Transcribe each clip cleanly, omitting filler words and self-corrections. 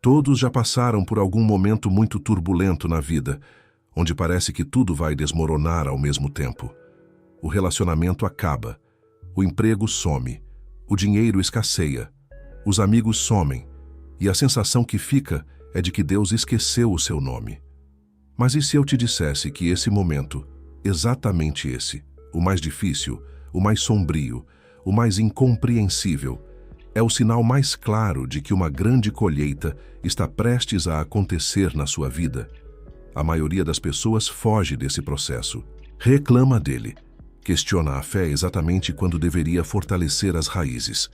Todos já passaram por algum momento muito turbulento na vida, onde parece que tudo vai desmoronar ao mesmo tempo. O relacionamento acaba, o emprego some, o dinheiro escasseia, os amigos somem, e a sensação que fica é de que Deus esqueceu o seu nome. Mas e se eu te dissesse que esse momento, exatamente esse, o mais difícil, o mais sombrio, o mais incompreensível, é o sinal mais claro de que uma grande colheita está prestes a acontecer na sua vida? A maioria das pessoas foge desse processo, reclama dele, questiona a fé exatamente quando deveria fortalecer as raízes,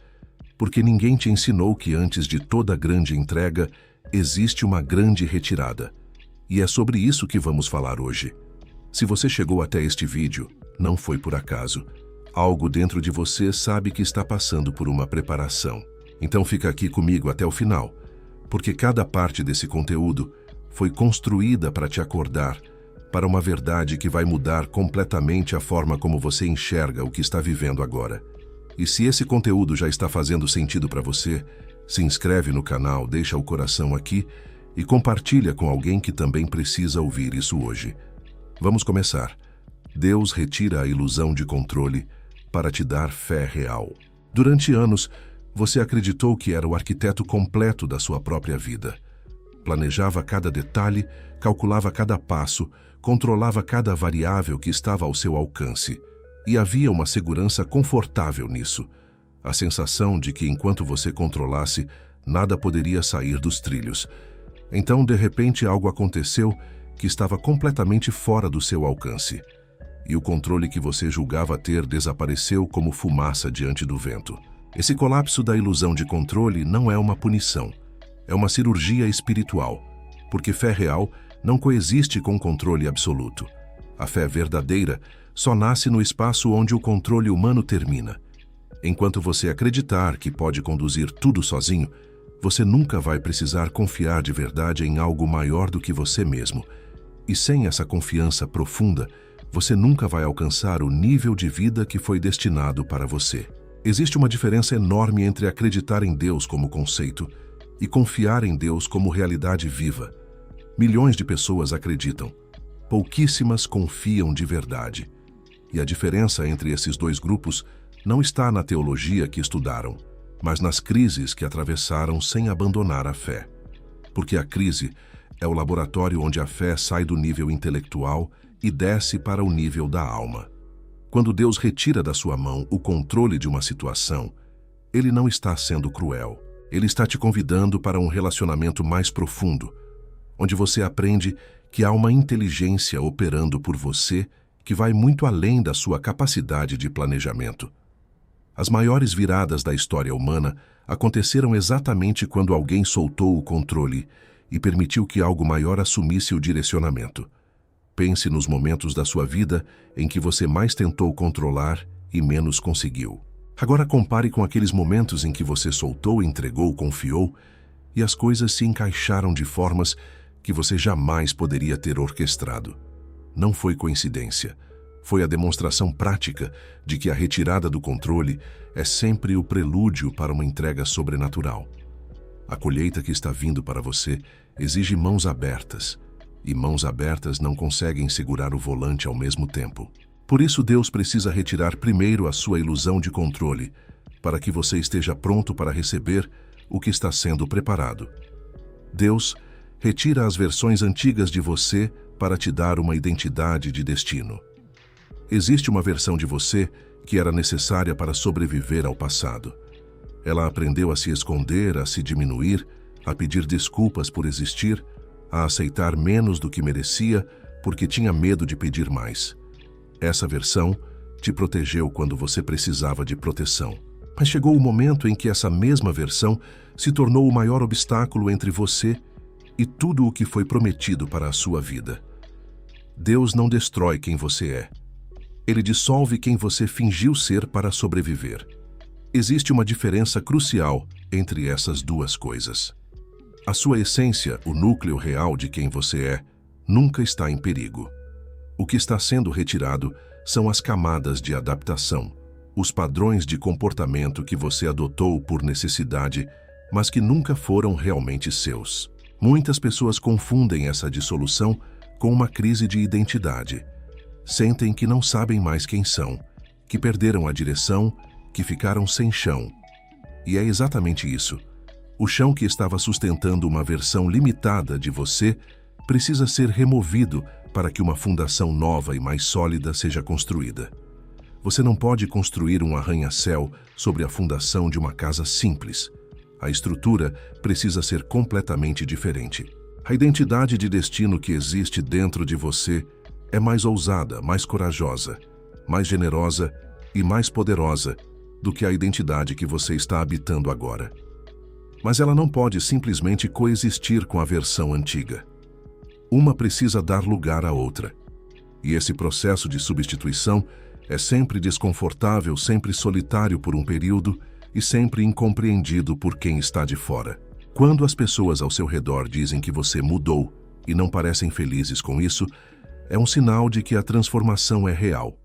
porque ninguém te ensinou que antes de toda grande entrega existe uma grande retirada. E é sobre isso que vamos falar hoje. Se você chegou até este vídeo, não foi por acaso. Algo dentro de você sabe que está passando por uma preparação. Então fica aqui comigo até o final, porque cada parte desse conteúdo foi construída para te acordar para uma verdade que vai mudar completamente a forma como você enxerga o que está vivendo agora. E se esse conteúdo já está fazendo sentido para você, se inscreve no canal, deixa o coração aqui e compartilha com alguém que também precisa ouvir isso hoje. Vamos começar. Deus retira a ilusão de controle para te dar fé real. Durante anos, você acreditou que era o arquiteto completo da sua própria vida. Planejava cada detalhe, calculava cada passo, controlava cada variável que estava ao seu alcance. E havia uma segurança confortável nisso. A sensação de que enquanto você controlasse, nada poderia sair dos trilhos. Então, de repente, algo aconteceu que estava completamente fora do seu alcance. E o controle que você julgava ter desapareceu como fumaça diante do vento. Esse colapso da ilusão de controle não é uma punição. É uma cirurgia espiritual, porque fé real não coexiste com controle absoluto. A fé verdadeira só nasce no espaço onde o controle humano termina. Enquanto você acreditar que pode conduzir tudo sozinho, você nunca vai precisar confiar de verdade em algo maior do que você mesmo. E sem essa confiança profunda, você nunca vai alcançar o nível de vida que foi destinado para você. Existe uma diferença enorme entre acreditar em Deus como conceito e confiar em Deus como realidade viva. Milhões de pessoas acreditam, pouquíssimas confiam de verdade. E a diferença entre esses dois grupos não está na teologia que estudaram, mas nas crises que atravessaram sem abandonar a fé. Porque a crise é o laboratório onde a fé sai do nível intelectual e desce para o nível da alma. Quando Deus retira da sua mão o controle de uma situação, Ele não está sendo cruel. Ele está te convidando para um relacionamento mais profundo, onde você aprende que há uma inteligência operando por você que vai muito além da sua capacidade de planejamento. As maiores viradas da história humana aconteceram exatamente quando alguém soltou o controle e permitiu que algo maior assumisse o direcionamento. Pense nos momentos da sua vida em que você mais tentou controlar e menos conseguiu. Agora compare com aqueles momentos em que você soltou, entregou, confiou e as coisas se encaixaram de formas que você jamais poderia ter orquestrado. Não foi coincidência. Foi a demonstração prática de que a retirada do controle é sempre o prelúdio para uma entrega sobrenatural. A colheita que está vindo para você exige mãos abertas, e mãos abertas não conseguem segurar o volante ao mesmo tempo. Por isso Deus precisa retirar primeiro a sua ilusão de controle, para que você esteja pronto para receber o que está sendo preparado. Deus retira as versões antigas de você para te dar uma identidade de destino. Existe uma versão de você que era necessária para sobreviver ao passado. Ela aprendeu a se esconder, a se diminuir, a pedir desculpas por existir, a aceitar menos do que merecia porque tinha medo de pedir mais. Essa versão te protegeu quando você precisava de proteção. Mas chegou o momento em que essa mesma versão se tornou o maior obstáculo entre você e tudo o que foi prometido para a sua vida. Deus não destrói quem você é. Ele dissolve quem você fingiu ser para sobreviver. Existe uma diferença crucial entre essas duas coisas. A sua essência, o núcleo real de quem você é, nunca está em perigo. O que está sendo retirado são as camadas de adaptação, os padrões de comportamento que você adotou por necessidade mas que nunca foram realmente seus. Muitas pessoas confundem essa dissolução com uma crise de identidade. Sentem que não sabem mais quem são, que perderam a direção, que ficaram sem chão. E é exatamente isso. O chão que estava sustentando uma versão limitada de você precisa ser removido para que uma fundação nova e mais sólida seja construída. Você não pode construir um arranha-céu sobre a fundação de uma casa simples. A estrutura precisa ser completamente diferente. A identidade de destino que existe dentro de você é mais ousada, mais corajosa, mais generosa e mais poderosa do que a identidade que você está habitando agora. Mas ela não pode simplesmente coexistir com a versão antiga. Uma precisa dar lugar à outra. E esse processo de substituição é sempre desconfortável, sempre solitário por um período e sempre incompreendido por quem está de fora. Quando as pessoas ao seu redor dizem que você mudou e não parecem felizes com isso, é um sinal de que a transformação é real.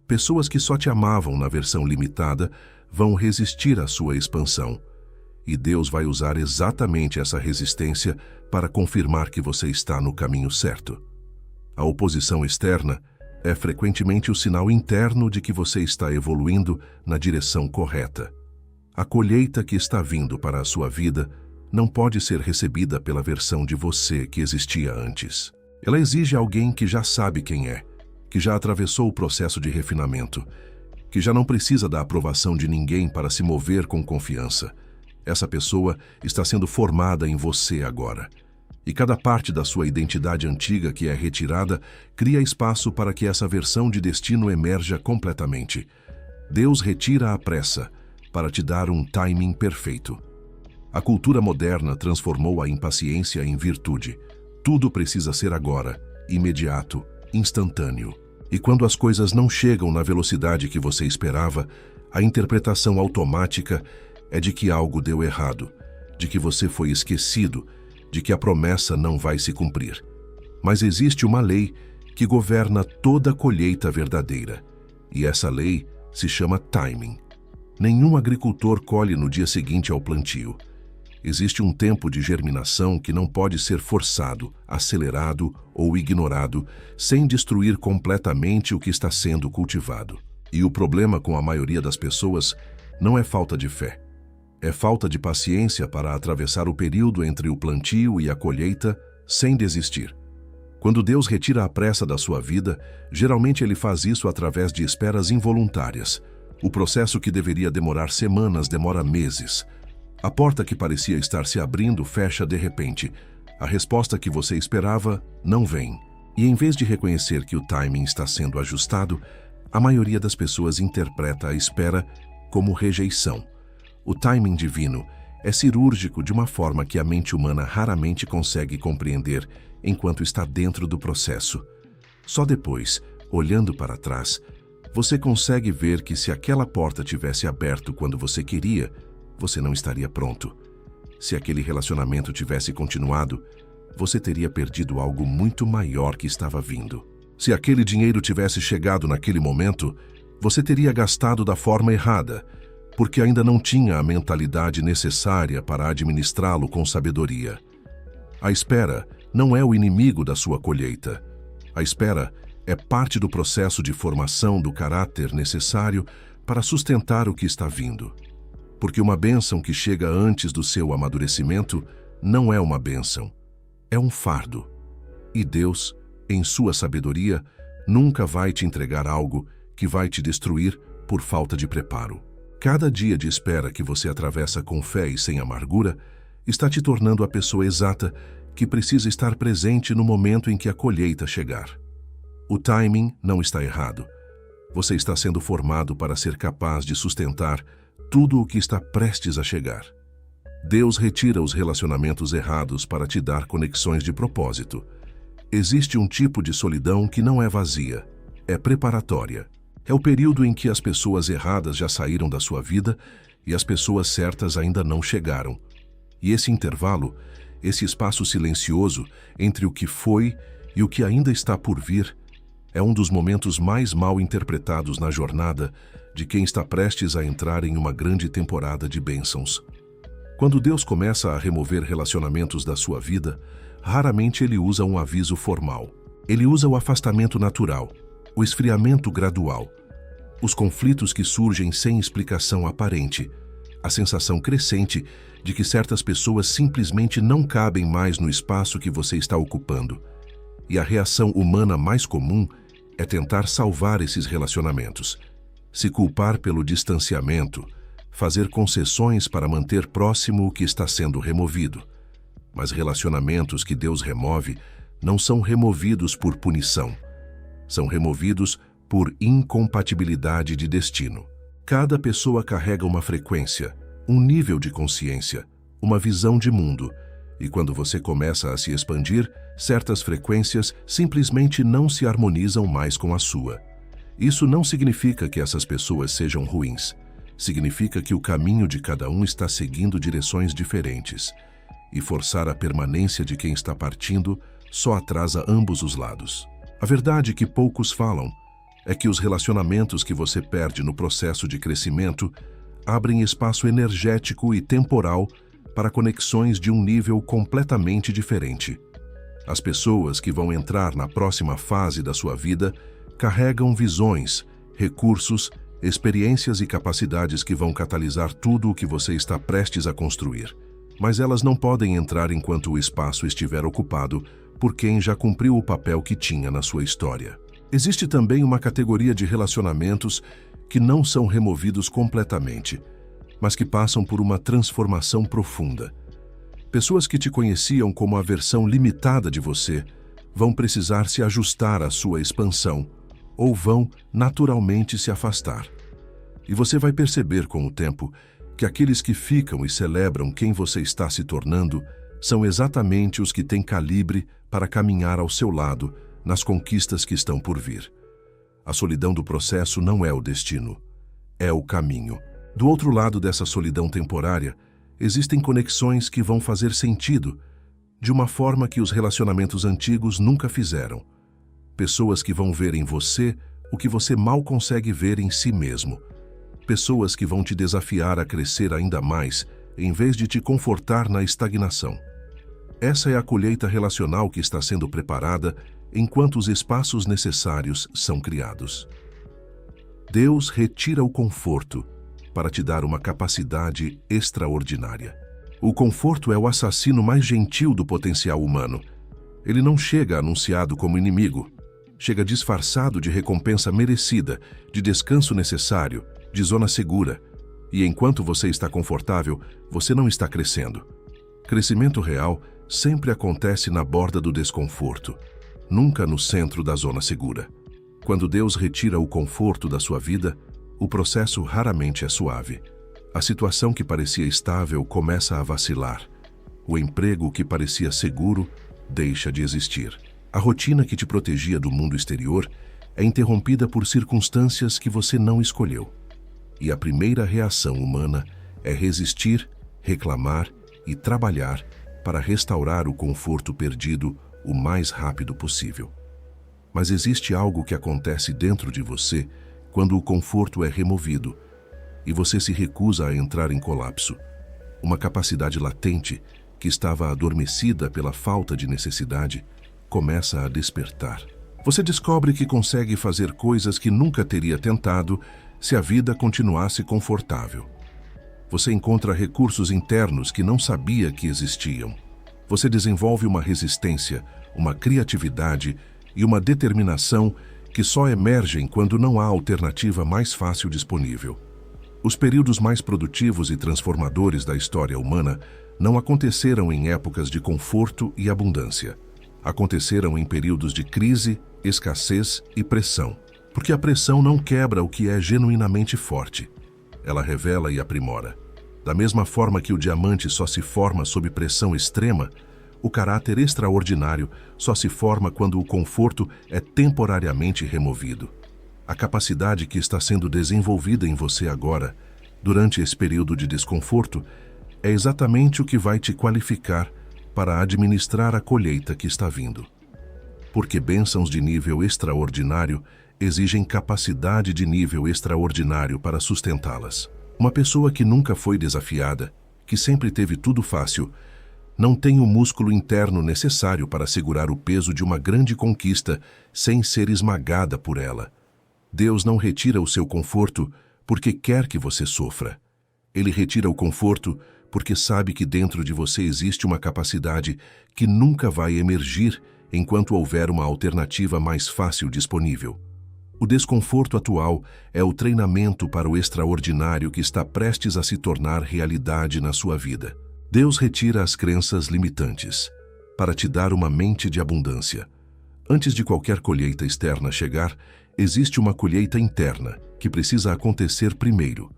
Pessoas que só te amavam na versão limitada vão resistir à sua expansão. E Deus vai usar exatamente essa resistência para confirmar que você está no caminho certo. A oposição externa é frequentemente o sinal interno de que você está evoluindo na direção correta. A colheita que está vindo para a sua vida não pode ser recebida pela versão de você que existia antes. Ela exige alguém que já sabe quem é, que já atravessou o processo de refinamento, que já não precisa da aprovação de ninguém para se mover com confiança. Essa pessoa está sendo formada em você agora. E cada parte da sua identidade antiga que é retirada cria espaço para que essa versão de destino emerja completamente. Deus retira a pressa para te dar um timing perfeito. A cultura moderna transformou a impaciência em virtude. Tudo precisa ser agora, imediato, instantâneo. E quando as coisas não chegam na velocidade que você esperava, a interpretação automática é de que algo deu errado, de que você foi esquecido, de que a promessa não vai se cumprir. Mas existe uma lei que governa toda a colheita verdadeira. E essa lei se chama timing. Nenhum agricultor colhe no dia seguinte ao plantio. Existe um tempo de germinação que não pode ser forçado, acelerado ou ignorado, sem destruir completamente o que está sendo cultivado. E o problema com a maioria das pessoas não é falta de fé. É falta de paciência para atravessar o período entre o plantio e a colheita sem desistir. Quando Deus retira a pressa da sua vida, geralmente Ele faz isso através de esperas involuntárias. O processo que deveria demorar semanas demora meses. A porta que parecia estar se abrindo fecha de repente. A resposta que você esperava não vem. E em vez de reconhecer que o timing está sendo ajustado, a maioria das pessoas interpreta a espera como rejeição. O timing divino é cirúrgico de uma forma que a mente humana raramente consegue compreender enquanto está dentro do processo. Só depois, olhando para trás, você consegue ver que se aquela porta tivesse aberto quando você queria, você não estaria pronto. Se aquele relacionamento tivesse continuado, você teria perdido algo muito maior que estava vindo. Se aquele dinheiro tivesse chegado naquele momento, você teria gastado da forma errada, porque ainda não tinha a mentalidade necessária para administrá-lo com sabedoria. A espera não é o inimigo da sua colheita. A espera é parte do processo de formação do caráter necessário para sustentar o que está vindo. Porque uma bênção que chega antes do seu amadurecimento não é uma bênção, é um fardo. E Deus, em sua sabedoria, nunca vai te entregar algo que vai te destruir por falta de preparo. Cada dia de espera que você atravessa com fé e sem amargura está te tornando a pessoa exata que precisa estar presente no momento em que a colheita chegar. O timing não está errado. Você está sendo formado para ser capaz de sustentar tudo o que está prestes a chegar. Deus retira os relacionamentos errados para te dar conexões de propósito. Existe um tipo de solidão que não é vazia, é preparatória. É o período em que as pessoas erradas já saíram da sua vida e as pessoas certas ainda não chegaram. E esse intervalo, esse espaço silencioso entre o que foi e o que ainda está por vir, é um dos momentos mais mal interpretados na jornada de quem está prestes a entrar em uma grande temporada de bênçãos. Quando Deus começa a remover relacionamentos da sua vida, raramente ele usa um aviso formal. Ele usa o afastamento natural, o esfriamento gradual, os conflitos que surgem sem explicação aparente, a sensação crescente de que certas pessoas simplesmente não cabem mais no espaço que você está ocupando. E a reação humana mais comum é tentar salvar esses relacionamentos, se culpar pelo distanciamento, fazer concessões para manter próximo o que está sendo removido. Mas relacionamentos que Deus remove não são removidos por punição. São removidos por incompatibilidade de destino. Cada pessoa carrega uma frequência, um nível de consciência, uma visão de mundo, e quando você começa a se expandir, certas frequências simplesmente não se harmonizam mais com a sua. Isso não significa que essas pessoas sejam ruins. Significa que o caminho de cada um está seguindo direções diferentes, e forçar a permanência de quem está partindo só atrasa ambos os lados. A verdade que poucos falam é que os relacionamentos que você perde no processo de crescimento abrem espaço energético e temporal para conexões de um nível completamente diferente. As pessoas que vão entrar na próxima fase da sua vida carregam visões, recursos, experiências e capacidades que vão catalisar tudo o que você está prestes a construir. Mas elas não podem entrar enquanto o espaço estiver ocupado por quem já cumpriu o papel que tinha na sua história. Existe também uma categoria de relacionamentos que não são removidos completamente, mas que passam por uma transformação profunda. Pessoas que te conheciam como a versão limitada de você vão precisar se ajustar à sua expansão ou vão naturalmente se afastar. E você vai perceber com o tempo que aqueles que ficam e celebram quem você está se tornando são exatamente os que têm calibre para caminhar ao seu lado nas conquistas que estão por vir. A solidão do processo não é o destino, é o caminho. Do outro lado dessa solidão temporária, existem conexões que vão fazer sentido, de uma forma que os relacionamentos antigos nunca fizeram. Pessoas que vão ver em você o que você mal consegue ver em si mesmo. Pessoas que vão te desafiar a crescer ainda mais, em vez de te confortar na estagnação. Essa é a colheita relacional que está sendo preparada enquanto os espaços necessários são criados. Deus retira o conforto para te dar uma capacidade extraordinária. O conforto é o assassino mais gentil do potencial humano. Ele não chega anunciado como inimigo. Chega disfarçado de recompensa merecida, de descanso necessário, de zona segura. E enquanto você está confortável, você não está crescendo. Crescimento real sempre acontece na borda do desconforto, nunca no centro da zona segura. Quando Deus retira o conforto da sua vida, o processo raramente é suave. A situação que parecia estável começa a vacilar. O emprego que parecia seguro deixa de existir. A rotina que te protegia do mundo exterior é interrompida por circunstâncias que você não escolheu. E a primeira reação humana é resistir, reclamar e trabalhar para restaurar o conforto perdido o mais rápido possível. Mas existe algo que acontece dentro de você quando o conforto é removido e você se recusa a entrar em colapso. Uma capacidade latente que estava adormecida pela falta de necessidade começa a despertar. Você descobre que consegue fazer coisas que nunca teria tentado se a vida continuasse confortável. Você encontra recursos internos que não sabia que existiam. Você desenvolve uma resistência, uma criatividade e uma determinação que só emergem quando não há alternativa mais fácil disponível. Os períodos mais produtivos e transformadores da história humana não aconteceram em épocas de conforto e abundância. Aconteceram em períodos de crise, escassez e pressão. Porque a pressão não quebra o que é genuinamente forte. Ela revela e aprimora. Da mesma forma que o diamante só se forma sob pressão extrema, o caráter extraordinário só se forma quando o conforto é temporariamente removido. A capacidade que está sendo desenvolvida em você agora, durante esse período de desconforto, é exatamente o que vai te qualificar para administrar a colheita que está vindo. Porque bênçãos de nível extraordinário exigem capacidade de nível extraordinário para sustentá-las. Uma pessoa que nunca foi desafiada, que sempre teve tudo fácil, não tem o músculo interno necessário para segurar o peso de uma grande conquista sem ser esmagada por ela. Deus não retira o seu conforto porque quer que você sofra. Ele retira o conforto porque sabe que dentro de você existe uma capacidade que nunca vai emergir enquanto houver uma alternativa mais fácil disponível. O desconforto atual é o treinamento para o extraordinário que está prestes a se tornar realidade na sua vida. Deus retira as crenças limitantes para te dar uma mente de abundância. Antes de qualquer colheita externa chegar, existe uma colheita interna que precisa acontecer primeiro.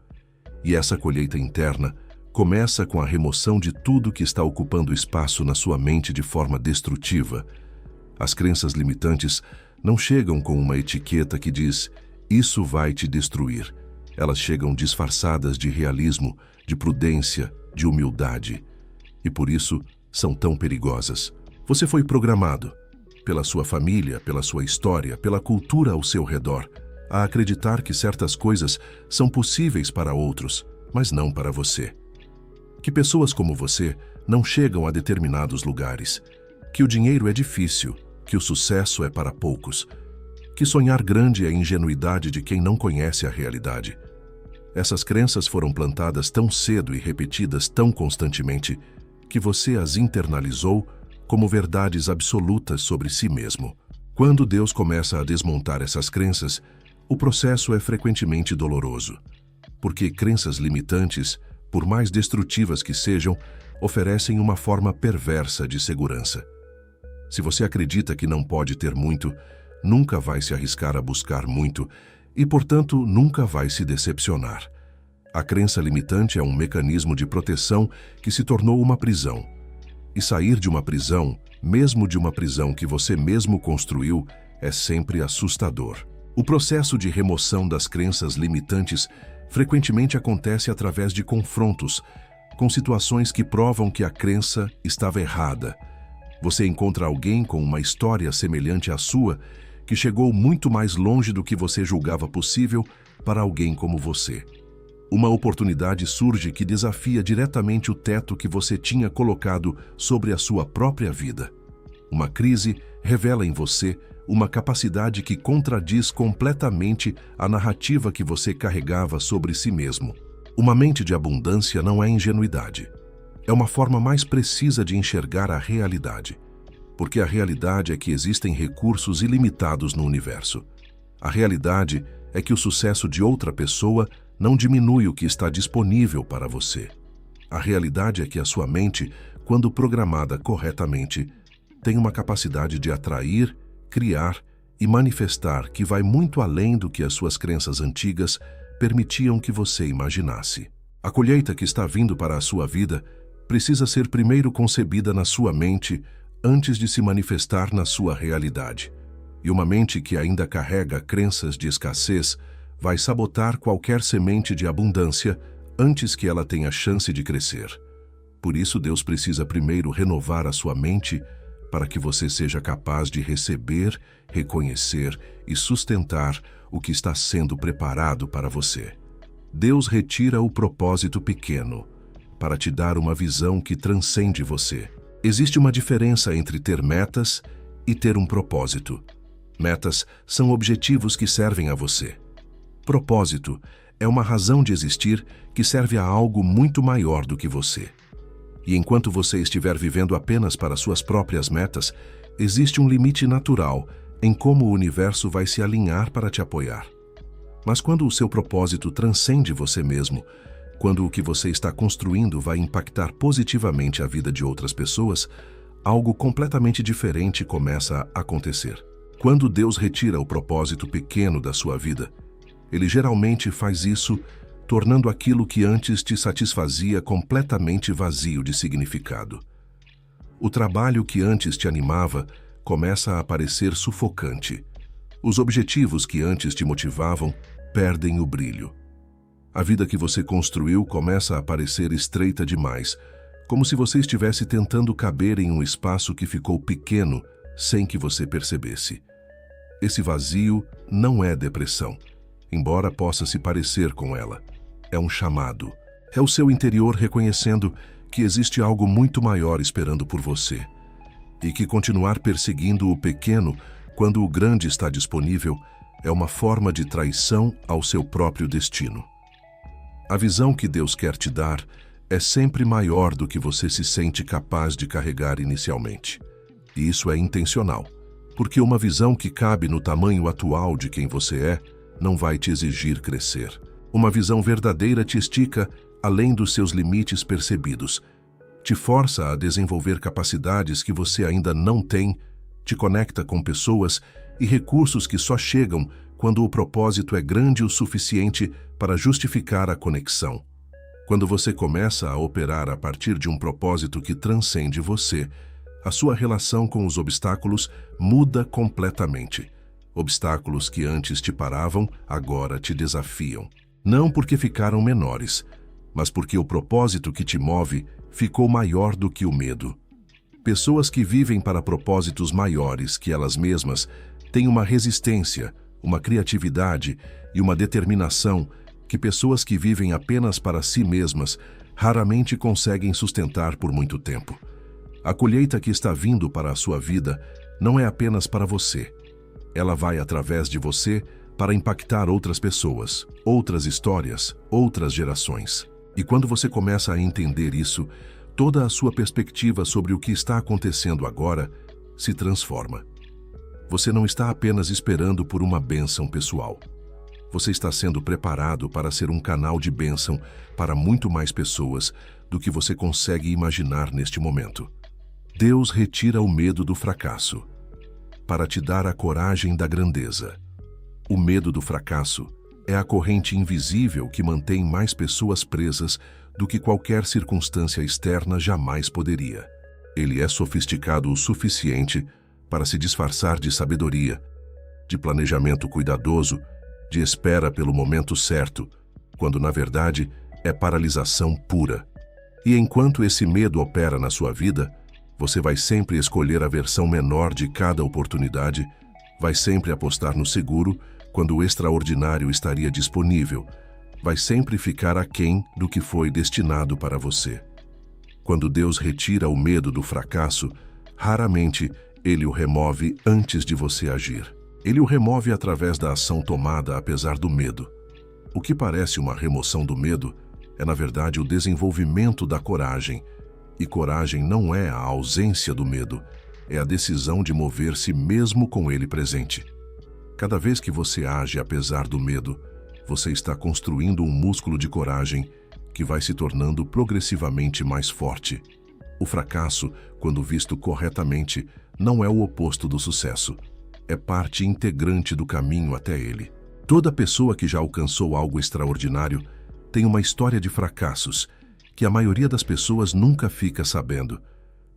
E essa colheita interna começa com a remoção de tudo que está ocupando espaço na sua mente de forma destrutiva. As crenças limitantes não chegam com uma etiqueta que diz "isso vai te destruir". Elas chegam disfarçadas de realismo, de prudência, de humildade. E por isso são tão perigosas. Você foi programado, pela sua família, pela sua história, pela cultura ao seu redor, a acreditar que certas coisas são possíveis para outros, mas não para você. Que pessoas como você não chegam a determinados lugares. Que o dinheiro é difícil, que o sucesso é para poucos. Que sonhar grande é a ingenuidade de quem não conhece a realidade. Essas crenças foram plantadas tão cedo e repetidas tão constantemente que você as internalizou como verdades absolutas sobre si mesmo. Quando Deus começa a desmontar essas crenças, o processo é frequentemente doloroso, porque crenças limitantes, por mais destrutivas que sejam, oferecem uma forma perversa de segurança. Se você acredita que não pode ter muito, nunca vai se arriscar a buscar muito e, portanto, nunca vai se decepcionar. A crença limitante é um mecanismo de proteção que se tornou uma prisão. E sair de uma prisão, mesmo de uma prisão que você mesmo construiu, é sempre assustador. O processo de remoção das crenças limitantes frequentemente acontece através de confrontos, com situações que provam que a crença estava errada. Você encontra alguém com uma história semelhante à sua, que chegou muito mais longe do que você julgava possível para alguém como você. Uma oportunidade surge que desafia diretamente o teto que você tinha colocado sobre a sua própria vida. Uma crise revela em você uma capacidade que contradiz completamente a narrativa que você carregava sobre si mesmo. Uma mente de abundância não é ingenuidade. É uma forma mais precisa de enxergar a realidade. Porque a realidade é que existem recursos ilimitados no universo. A realidade é que o sucesso de outra pessoa não diminui o que está disponível para você. A realidade é que a sua mente, quando programada corretamente, tem uma capacidade de atrair, criar e manifestar que vai muito além do que as suas crenças antigas permitiam que você imaginasse. A colheita que está vindo para a sua vida precisa ser primeiro concebida na sua mente antes de se manifestar na sua realidade. E uma mente que ainda carrega crenças de escassez vai sabotar qualquer semente de abundância antes que ela tenha chance de crescer. Por isso, Deus precisa primeiro renovar a sua mente para que você seja capaz de receber, reconhecer e sustentar o que está sendo preparado para você. Deus retira o propósito pequeno para te dar uma visão que transcende você. Existe uma diferença entre ter metas e ter um propósito. Metas são objetivos que servem a você. Propósito é uma razão de existir que serve a algo muito maior do que você. E enquanto você estiver vivendo apenas para suas próprias metas, existe um limite natural em como o universo vai se alinhar para te apoiar. Mas quando o seu propósito transcende você mesmo, quando o que você está construindo vai impactar positivamente a vida de outras pessoas, algo completamente diferente começa a acontecer. Quando Deus retira o propósito pequeno da sua vida, Ele geralmente faz isso tornando aquilo que antes te satisfazia completamente vazio de significado. O trabalho que antes te animava começa a parecer sufocante. Os objetivos que antes te motivavam perdem o brilho. A vida que você construiu começa a parecer estreita demais, como se você estivesse tentando caber em um espaço que ficou pequeno sem que você percebesse. Esse vazio não é depressão, embora possa se parecer com ela. É um chamado. É o seu interior reconhecendo que existe algo muito maior esperando por você e que continuar perseguindo o pequeno quando o grande está disponível é uma forma de traição ao seu próprio destino. A visão que Deus quer te dar é sempre maior do que você se sente capaz de carregar inicialmente. E isso é intencional, porque uma visão que cabe no tamanho atual de quem você é não vai te exigir crescer. Uma visão verdadeira te estica além dos seus limites percebidos, te força a desenvolver capacidades que você ainda não tem, te conecta com pessoas e recursos que só chegam quando o propósito é grande o suficiente para justificar a conexão. Quando você começa a operar a partir de um propósito que transcende você, a sua relação com os obstáculos muda completamente. Obstáculos que antes te paravam, agora te desafiam. Não porque ficaram menores, mas porque o propósito que te move ficou maior do que o medo. Pessoas que vivem para propósitos maiores que elas mesmas têm uma resistência, uma criatividade e uma determinação que pessoas que vivem apenas para si mesmas raramente conseguem sustentar por muito tempo. A colheita que está vindo para a sua vida não é apenas para você. Ela vai através de você para impactar outras pessoas, outras histórias, outras gerações. E quando você começa a entender isso, toda a sua perspectiva sobre o que está acontecendo agora se transforma. Você não está apenas esperando por uma bênção pessoal. Você está sendo preparado para ser um canal de bênção para muito mais pessoas do que você consegue imaginar neste momento. Deus retira o medo do fracasso para te dar a coragem da grandeza. O medo do fracasso é a corrente invisível que mantém mais pessoas presas do que qualquer circunstância externa jamais poderia. Ele é sofisticado o suficiente para se disfarçar de sabedoria, de planejamento cuidadoso, de espera pelo momento certo, quando na verdade é paralisação pura. E enquanto esse medo opera na sua vida, você vai sempre escolher a versão menor de cada oportunidade, vai sempre apostar no seguro quando o extraordinário estaria disponível, vai sempre ficar aquém do que foi destinado para você. Quando Deus retira o medo do fracasso, raramente Ele o remove antes de você agir. Ele o remove através da ação tomada apesar do medo. O que parece uma remoção do medo é, na verdade, o desenvolvimento da coragem. E coragem não é a ausência do medo, é a decisão de mover-se mesmo com ele presente. Cada vez que você age apesar do medo, você está construindo um músculo de coragem que vai se tornando progressivamente mais forte. O fracasso, quando visto corretamente, não é o oposto do sucesso. É parte integrante do caminho até ele. Toda pessoa que já alcançou algo extraordinário tem uma história de fracassos que a maioria das pessoas nunca fica sabendo,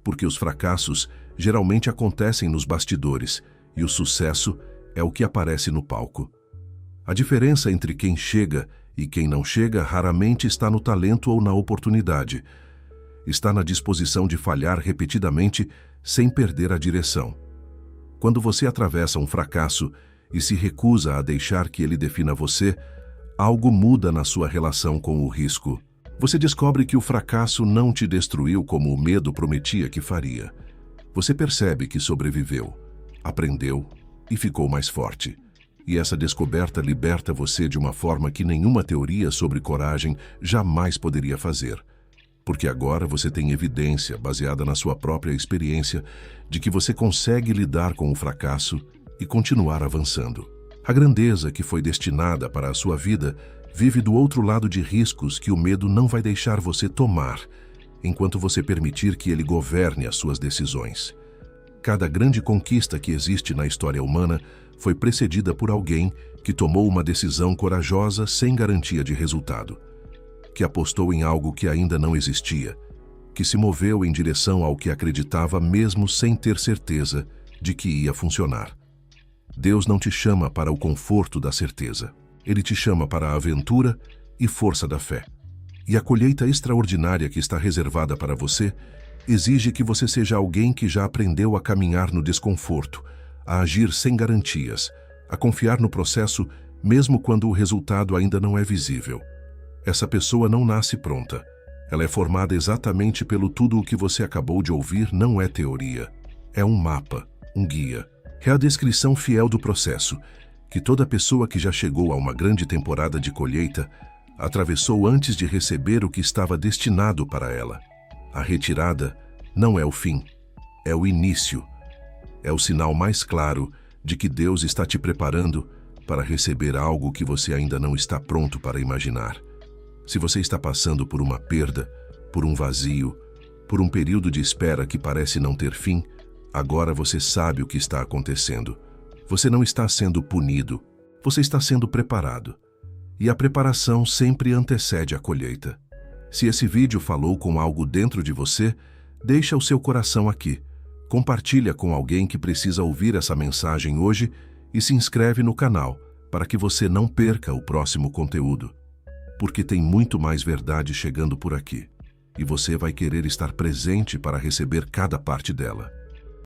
porque os fracassos geralmente acontecem nos bastidores e o sucesso é o que aparece no palco. A diferença entre quem chega e quem não chega raramente está no talento ou na oportunidade. Está na disposição de falhar repetidamente sem perder a direção. Quando você atravessa um fracasso e se recusa a deixar que ele defina você, algo muda na sua relação com o risco. Você descobre que o fracasso não te destruiu como o medo prometia que faria. Você percebe que sobreviveu, aprendeu e ficou mais forte. E essa descoberta liberta você de uma forma que nenhuma teoria sobre coragem jamais poderia fazer. Porque agora você tem evidência, baseada na sua própria experiência, de que você consegue lidar com o fracasso e continuar avançando. A grandeza que foi destinada para a sua vida vive do outro lado de riscos que o medo não vai deixar você tomar, enquanto você permitir que ele governe as suas decisões. Cada grande conquista que existe na história humana foi precedida por alguém que tomou uma decisão corajosa sem garantia de resultado, que apostou em algo que ainda não existia, que se moveu em direção ao que acreditava mesmo sem ter certeza de que ia funcionar. Deus não te chama para o conforto da certeza. Ele te chama para a aventura e força da fé. E a colheita extraordinária que está reservada para você exige que você seja alguém que já aprendeu a caminhar no desconforto, a agir sem garantias, a confiar no processo mesmo quando o resultado ainda não é visível. Essa pessoa não nasce pronta. Ela é formada exatamente pelo tudo o que você acabou de ouvir. Não é teoria. É um mapa, um guia. É a descrição fiel do processo que toda pessoa que já chegou a uma grande temporada de colheita atravessou antes de receber o que estava destinado para ela. A retirada não é o fim, é o início. É o sinal mais claro de que Deus está te preparando para receber algo que você ainda não está pronto para imaginar. Se você está passando por uma perda, por um vazio, por um período de espera que parece não ter fim, agora você sabe o que está acontecendo. Você não está sendo punido, você está sendo preparado. E a preparação sempre antecede a colheita. Se esse vídeo falou com algo dentro de você, deixa o seu coração aqui. Compartilha com alguém que precisa ouvir essa mensagem hoje e se inscreve no canal para que você não perca o próximo conteúdo. Porque tem muito mais verdade chegando por aqui. E você vai querer estar presente para receber cada parte dela.